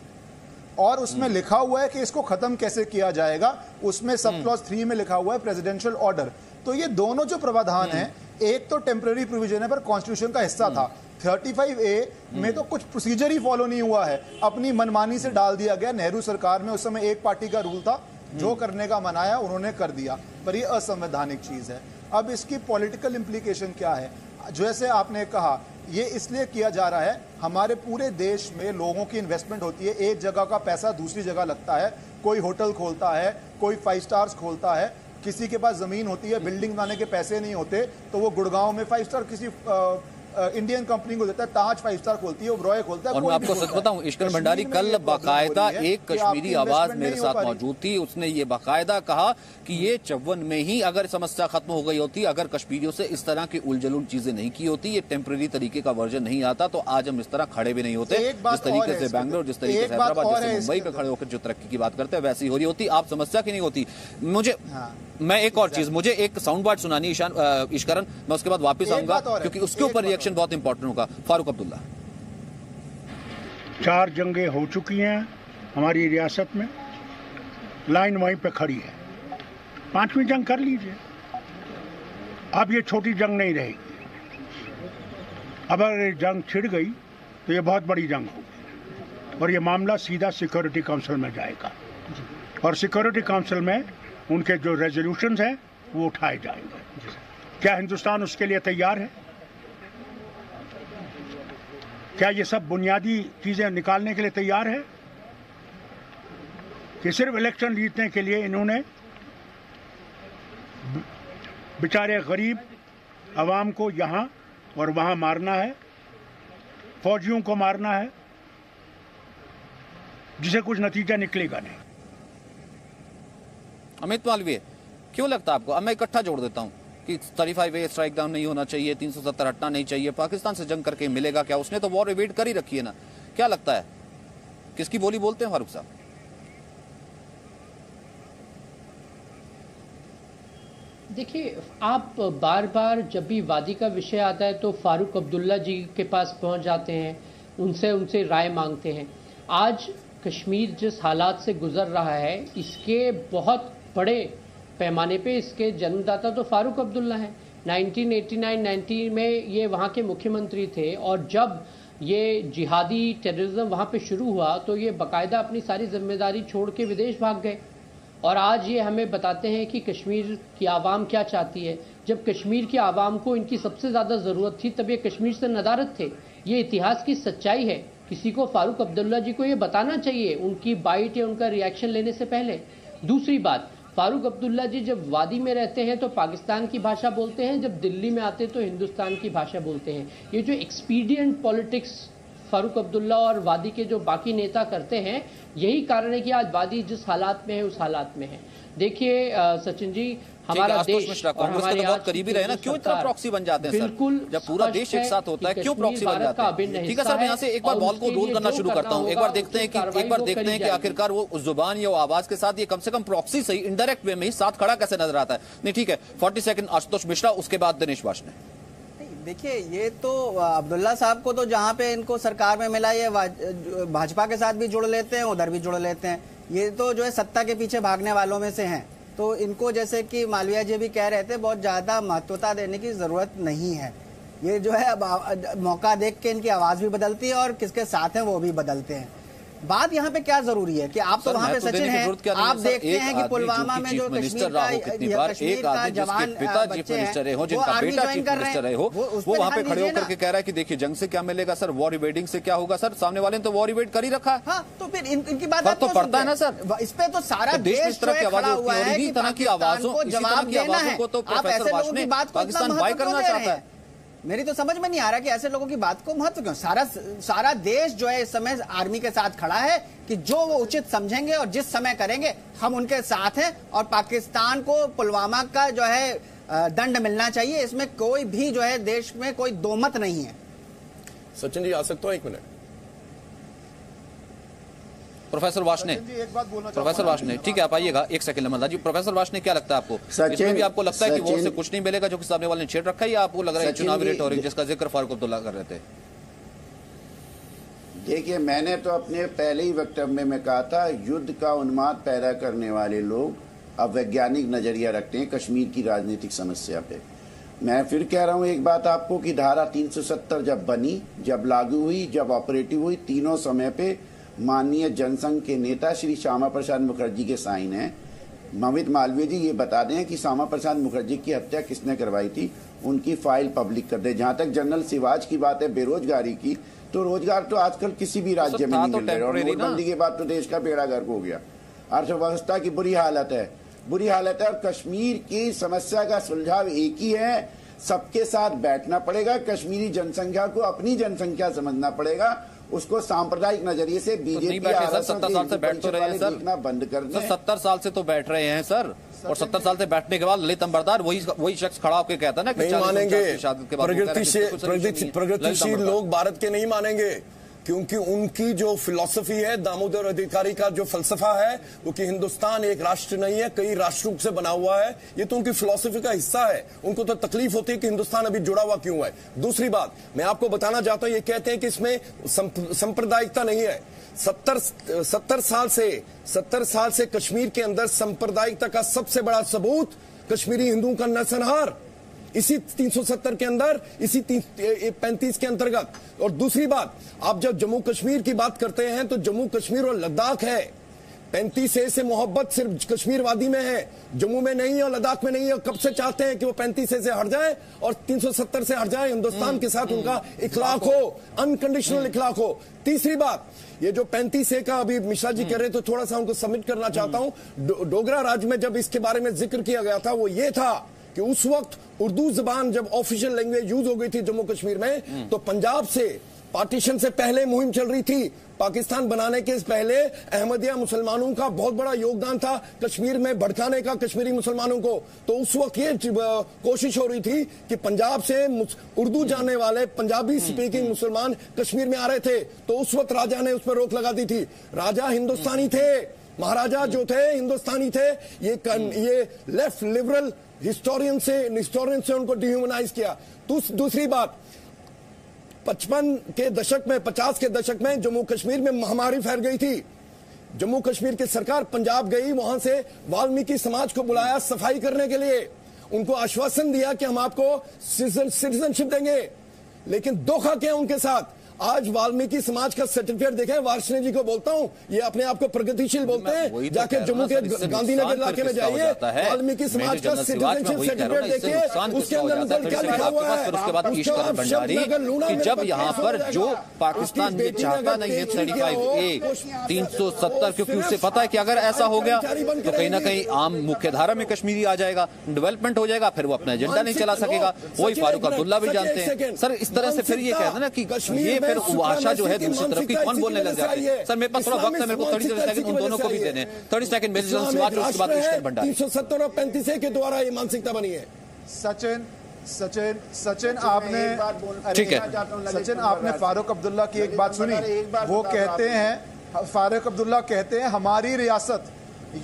Speaker 5: और उसमें लिखा हुआ है कि इसको खत्म कैसे किया जाएगा, उसमें सब क्लॉज 3 में लिखा हुआ है प्रेसिडेंशियल ऑर्डर। तो ये दोनों जो प्रावधान है, एक तो टेम्पररी प्रोविजन है पर कॉन्स्टिट्यूशन का हिस्सा था, 35A में तो कुछ प्रोसीजर ही फॉलो नहीं हुआ है, अपनी मनमानी से डाल दिया गया। नेहरू सरकार में उस समय एक पार्टी का रूल था, जो करने का मनाया उन्होंने कर दिया, पर यह असंवैधानिक चीज है। अब इसकी पॉलिटिकल इंप्लीकेशन क्या है? जैसे आपने कहा, ये इसलिए किया जा रहा है, हमारे पूरे देश में लोगों की इन्वेस्टमेंट होती है, एक जगह का पैसा दूसरी जगह लगता है, कोई होटल खोलता है, कोई 5 स्टार्स खोलता है, किसी के पास जमीन होती है, बिल्डिंग बनाने के पैसे नहीं होते, तो वो गुड़गांव में 5 स्टार किसी इंडियन कंपनी को देता है, ताज 5 स्टार खोलती है, ओबरॉय खोलता है।
Speaker 1: और मैं आपको सच बताऊं, ईश्वरन भंडारी कल बाकायदा एक कश्मीरी आवाज मेरे साथ मौजूद थी, उसने ये बाकायदा कहा कि ये 54 में ही अगर समस्या खत्म हो गई होती, अगर कश्मीरियों से इस तरह की उलझुल चीजें नहीं की होती, ये टेम्पररी तरीके का वर्जन नहीं आता, तो आज हम इस तरह खड़े भी नहीं होते। जिस तरीके से बैंगलोर, जिस तरीके से हैदराबाद, जैसे मुंबई पे खड़े होकर जो तरक्की की बात करते हैं, वैसी हो रही होती, आप समस्या की नहीं होती। मैं एक और चीज, मुझे एक साउंड बाइट सुनानी ईश्वरन, मैं उसके बाद वापस आऊंगा क्योंकि उसके ऊपर रिएक्शन बहुत इंपॉर्टेंट होगा। फारूक अब्दुल्ला।
Speaker 9: 4 जंगें हो चुकी हैं हमारी रियासत में, लाइन वहीं पे खड़ी है, 5वीं जंग कर लीजिए। अब ये छोटी जंग नहीं रहेगी, अब अगर ये जंग छिड़ गई तो ये बहुत बड़ी जंग होगी, और ये मामला सीधा सिक्योरिटी काउंसिल में जाएगा, और सिक्योरिटी काउंसिल में उनके जो रेजोल्यूशंस हैं वो उठाए जाएंगे। क्या हिंदुस्तान उसके लिए तैयार है? क्या ये सब बुनियादी चीजें निकालने के लिए तैयार है कि सिर्फ इलेक्शन जीतने के लिए इन्होंने बेचारे गरीब अवाम को यहाँ और वहाँ मारना है, फौजियों को मारना है, जिसे कुछ नतीजा निकलेगा नहीं।
Speaker 1: अमित मालवीय, क्यों लगता है आपको? अब मैं इकट्ठा जोड़ देता हूं कि 35A स्ट्राइक डाउन नहीं होना चाहिए, 370 हटना नहीं चाहिए, पाकिस्तान से जंग करके मिलेगा क्या? उसने तो वॉर एवेड कर ही रखी है ना। क्या लगता है किसकी बोली बोलते हैं फारूक साहब?
Speaker 6: देखिए, आप बार बार जब भी वादी का विषय आता है तो फारूक अब्दुल्ला जी के पास पहुंच जाते हैं, उनसे राय मांगते हैं। आज कश्मीर जिस हालात से गुजर रहा है, इसके बहुत बड़े पैमाने पे इसके जन्मदाता तो फारूक अब्दुल्ला हैं। 1989-90 में ये वहाँ के मुख्यमंत्री थे, और जब ये जिहादी टेररिज्म वहाँ पे शुरू हुआ तो ये बाकायदा अपनी सारी जिम्मेदारी छोड़ के विदेश भाग गए। और आज ये हमें बताते हैं कि कश्मीर की आवाम क्या चाहती है। जब कश्मीर की आवाम को इनकी सबसे ज़्यादा ज़रूरत थी तब ये कश्मीर से नदारद थे। ये इतिहास की सच्चाई है। किसी को फारूक अब्दुल्ला जी को ये बताना चाहिए उनकी बाइट या उनका रिएक्शन लेने से पहले। दूसरी बात, फारूक अब्दुल्ला जी जब वादी में रहते हैं तो पाकिस्तान की भाषा बोलते हैं, जब दिल्ली में आते तो हिंदुस्तान की भाषा बोलते हैं। ये जो एक्सपीडियंट पॉलिटिक्स फारूक अब्दुल्ला और वादी के जो बाकी नेता करते हैं, यही कारण है कि आज वादी जिस हालात में है उस हालात में है। देखिए सचिन जी, हमारा देश
Speaker 1: कांग्रेस के तो बहुत करीबी रहे ना, क्यों इतना प्रॉक्सी बन जाते हैं सर? जब पूरा देश एक साथ होता है क्यों प्रॉक्सी बन जाते हैं? ठीक है सर, मैं यहाँ से एक बार बॉल को रोल करना शुरू करता हूँ। एक बार देखते हैं कि आखिरकार वो उस जुबान या आवाज के साथ ये कम से कम प्रॉक्सी सही इनडायरेक्ट वे में ही साथ खड़ा कैसे नजर आता है? नहीं ठीक है, 40 सेकंड आशुतोष मिश्रा, उसके बाद दिनेश वाशने।
Speaker 3: देखिए, ये तो अब्दुल्ला साहब को तो जहां पे इनको सरकार में मिला, ये भाजपा के साथ भी जुड़ लेते हैं, उधर भी जुड़ लेते हैं। ये तो जो है सत्ता के पीछे भागने वालों में से हैं। तो इनको, जैसे कि मालवीय जी भी कह रहे थे, बहुत ज्यादा महत्वता देने की जरूरत नहीं है। ये जो है अब मौका देख के इनकी आवाज भी बदलती है और किसके साथ हैं वो भी बदलते हैं। बात यहाँ पे क्या जरूरी है कि आप तो वहाँ पे सचिन हैं, आप देखते हैं कि पुलवामा में जो कश्मीर का जवान बच्चे हैं वो आर्मी ज्वाइन कर रहे हैं,
Speaker 1: वो वहाँ पे खड़े होकर के कह रहा है कि देखिए जंग से क्या मिलेगा सर, वॉर इवेडिंग से क्या होगा सर? सामने वाले ने तो वॉर इवेड कर ही रखा है।
Speaker 3: हाँ, तो फिर इनकी बात
Speaker 1: तो पड़ता है ना सर,
Speaker 3: इस पे तो सारा देश खड़ा हुआ है कि पाकिस्तान को जवाब देना है। आप ऐसे लोगों की बात को
Speaker 1: पाकिस्तान बाय करना चाहता है।
Speaker 3: मेरी तो समझ में नहीं आ रहा कि ऐसे लोगों की बात को महत्व क्यों। सारा देश जो है इस समय आर्मी के साथ खड़ा है कि जो वो उचित समझेंगे और जिस समय करेंगे हम उनके साथ हैं, और पाकिस्तान को पुलवामा का जो है दंड मिलना चाहिए। इसमें कोई भी जो है देश में कोई दोमत नहीं है।
Speaker 7: सचिन जी आ सकता हूं 1 minute?
Speaker 1: Professor Washne, professor Washne, ठीक है आप आइएगा 1 सेकंड मल्ला जी। प्रोफेसर वाशने, क्या लगता है आपको, इसमें भी आपको लगता है कि वोट से कुछ नहीं मिलेगा जो कि सामने वाले ने छेड़ रखा है, या आपको लग रहा है चुनावी रेटोरिक जिसका जिक्र फारूक अब्दुल्ला कर रहे थे?
Speaker 4: देखिए, मैंने तो अपने पहले ही वक्तव्य में कहा था, युद्ध का उन्माद पैदा करने वाले लोग अब वैज्ञानिक नजरिया रखते हैं कश्मीर की राजनीतिक समस्या पे। मैं फिर कह रहा हूं एक बात आपको कि धारा 370 जब बनी, जब लागू हुई, जब ऑपरेटिव हुई, तीनों समय पे माननीय जनसंघ के नेता श्री श्यामा प्रसाद मुखर्जी के साइन हैं। ममित मालवीय जी ये बता दें कि श्यामा प्रसाद मुखर्जी की हत्या किसने करवाई थी, उनकी फाइल पब्लिक कर दे। जहां तक जनरल सिवाज की बात है बेरोजगारी की, तो रोजगार तो आजकल किसी भी राज्य में नहीं मिल रहा, और नोटबंदी के बाद तो देश का बेड़ा गर्क हो गया। अर्थव्यवस्था की बुरी हालत है, और कश्मीर की समस्या का सुलझाव एक ही है, सबके साथ बैठना पड़ेगा। कश्मीरी जनसंख्या को अपनी जनसंख्या समझना पड़ेगा, उसको सांप्रदायिक नजरिए से बीजेपी
Speaker 1: 70 साल से बैठ तो रहे हैं सर,
Speaker 4: बंद कर दें।
Speaker 1: 70 साल से तो बैठ रहे हैं सर, और 70 साल से बैठने के बाद ललित अंबरदार वही शख्स खड़ा होकर कहता ना कि
Speaker 7: नहीं मानेंगे। प्रगतिशील लोग भारत के नहीं मानेंगे, क्योंकि उनकी जो फिलॉसफी है, दामोदर अधिकारी का जो फलसफा है, वो कि हिंदुस्तान एक राष्ट्र नहीं है, कई राष्ट्रों से बना हुआ है, ये तो उनकी फिलॉसफी का हिस्सा है। उनको तो तकलीफ होती है कि हिंदुस्तान अभी जुड़ा हुआ क्यों है। दूसरी बात मैं आपको बताना चाहता हूं, ये कहते हैं कि इसमें सांप्रदायिकता नहीं है। 70 साल से कश्मीर के अंदर सांप्रदायिकता का सबसे बड़ा सबूत कश्मीरी हिंदुओं का नरसंहार, इसी 370 के अंदर, इसी 35 के अंतर्गत। और दूसरी बात, आप जब जम्मू कश्मीर की बात करते हैं तो जम्मू कश्मीर और लद्दाख है। 35A से मोहब्बत सिर्फ कश्मीर वादी में है, जम्मू में नहीं है और लद्दाख में नहीं है। कब से चाहते हैं कि वो 35A से हट जाए और 370 से हट जाए, हिंदुस्तान के साथ उनका इखलाक हो, अनकंडीशनल इखलाक हो। तीसरी बात, ये जो 35A का अभी मिश्रा जी कह रहे तो थोड़ा सा उनको सबमिट करना चाहता हूं। डोगरा राज्य में जब इसके बारे में जिक्र किया गया था, वो ये था कि उस वक्त उर्दू जबान जब ऑफिशियल लैंग्वेज यूज हो गई थी जम्मू कश्मीर में, तो पंजाब से पार्टीशन से पहले मुहिम चल रही थी। पाकिस्तान बनाने के पहले अहमदिया मुसलमानों का बहुत बड़ा योगदान था कश्मीर में भड़काने का कश्मीरी मुसलमानों को। तो उस वक्त ये कोशिश हो रही थी कि पंजाब से उर्दू जानने वाले पंजाबी स्पीकिंग मुसलमान कश्मीर में आ रहे थे, तो उस वक्त राजा ने उस पर रोक लगा दी थी। राजा हिंदुस्तानी थे, महाराजा जो थे हिंदुस्तानी थे। ये लेफ्ट लिबरल हिस्टोरियन से उनको डिह्यूमनाइज किया। दूसरी बात, 50 के दशक में जम्मू कश्मीर में महामारी फैल गई थी। जम्मू कश्मीर की सरकार पंजाब गई, वहां से वाल्मीकि समाज को बुलाया सफाई करने के लिए, उनको आश्वासन दिया कि हम आपको सिटीजनशिप देंगे, लेकिन धोखा किया उनके साथ। आज वाल्मीकि समाज का सर्टिफिकेट देखें, वार्ष्णेय जी को बोलता हूं, ये अपने आप को प्रगतिशील बोलते हैं। जाके जम्मू के गांधीनगर इलाके में जाइए, वाल्मीकि समाज का सिटीजनशिप सर्टिफिकेट देखिए, उसके अंदर क्या लिखा हुआ है।
Speaker 1: उसके बाद ईश्वर भंडारी कि जब यहाँ पर जो पाकिस्तान ये चाहता नहीं है 35A 370, क्योंकि उससे पता है कि अगर ऐसा हो गया तो कहीं ना कहीं आम मुख्य धारा में कश्मीरी आ जाएगा, डेवलपमेंट हो जाएगा, फिर वो अपना एजेंडा नहीं चला सकेगा। वही फारूक अब्दुल्ला भी जानते हैं सर। इस तरह से फिर ये कहते हैं ना कि ये फिर वो आशा जो है दूसरी तरफ की कौन बोलने लग जाती है? सर मेरे पास थोड़ा वक्त है, मेरे को 30 सेकंड उन दोनों को भी देने 30 सेकंड मेजर जनरल सिवाच, उसके बाद कृष्ण भंडारी।
Speaker 7: 370 और 35A के द्वारा ये मानसिकता बनी है।
Speaker 5: सचिन आपने
Speaker 1: ठीक है,
Speaker 5: सचिन आपने फारूक अब्दुल्ला की एक बात सुनी, वो कहते हैं, फारूक अब्दुल्ला कहते हैं हमारी रियासत,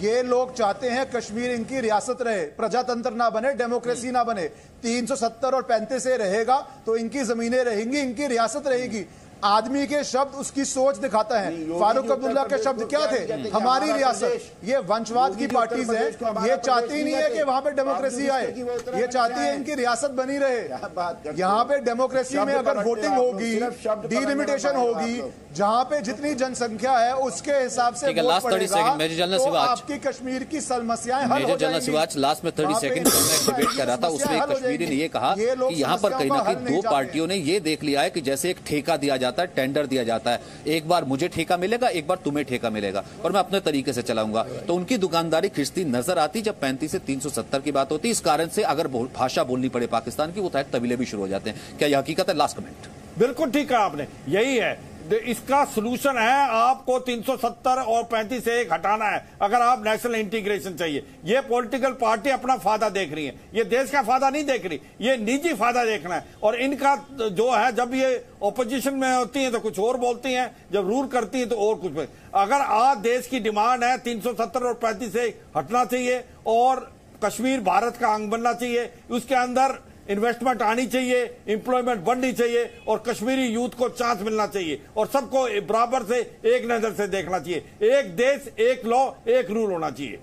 Speaker 5: ये लोग चाहते हैं कश्मीर इनकी रियासत रहे, प्रजातंत्र ना बने, डेमोक्रेसी ना बने। 370 और 35A रहेगा तो इनकी जमीनें रहेंगी, इनकी रियासत रहेगी। आदमी के शब्द उसकी सोच दिखाता है। फारूक अब्दुल्ला के शब्द क्या थे? हमारी रियासत। ये वंशवाद की पार्टीज हैं, ये चाहती ही नहीं है कि वहां पे डेमोक्रेसी आए, ये चाहती है इनकी रियासत बनी रहे। यहाँ पे डेमोक्रेसी में अगर वोटिंग होगी, डिलिमिटेशन होगी, जहाँ पे जितनी जनसंख्या है उसके हिसाब से वोट पड़ेगा, तो आपकी कश्मीर की समस्याएं हल हो जाएंगी।
Speaker 1: लास्ट में 30 सेकंड मैं डिबेट कर रहा था, उसमें कश्मीरी ने ये कहा कि यहाँ पर कहीं ना कहीं दो पार्टियों ने ये देख लिया है कि जैसे एक ठेका दिया जाता है, टेंडर दिया जाता है, एक बार मुझे ठेका मिलेगा, एक बार तुम्हें ठेका मिलेगा और मैं अपने तरीके से चलाऊंगा। तो उनकी दुकानदारी खिंचती नजर आती जब 35 से 370 की बात होती। इस कारण से अगर भाषा बोलनी पड़े पाकिस्तान की, वो तबीले भी शुरू हो जाते हैं। क्या यह हकीकत है? Last comment.
Speaker 8: बिल्कुल ठीक कहा आपने, यही है इसका सलूशन है। आपको 370 और 35 हटाना है अगर आप नेशनल इंटीग्रेशन चाहिए। ये पॉलिटिकल पार्टी अपना फायदा देख रही है, ये देश का फायदा नहीं देख रही, ये निजी फायदा देखना है। और इनका जो है, जब ये ऑपोजिशन में होती हैं तो कुछ और बोलती हैं, जब रूल करती हैं तो और कुछ। अगर आज देश की डिमांड है 370 और 35 हटना चाहिए और कश्मीर भारत का अंग बनना चाहिए, उसके अंदर इन्वेस्टमेंट आनी चाहिए, एम्प्लॉयमेंट बढ़नी चाहिए और कश्मीरी यूथ को चांस मिलना चाहिए और सबको बराबर से एक नजर से देखना चाहिए। एक देश, एक लॉ, एक रूल होना चाहिए।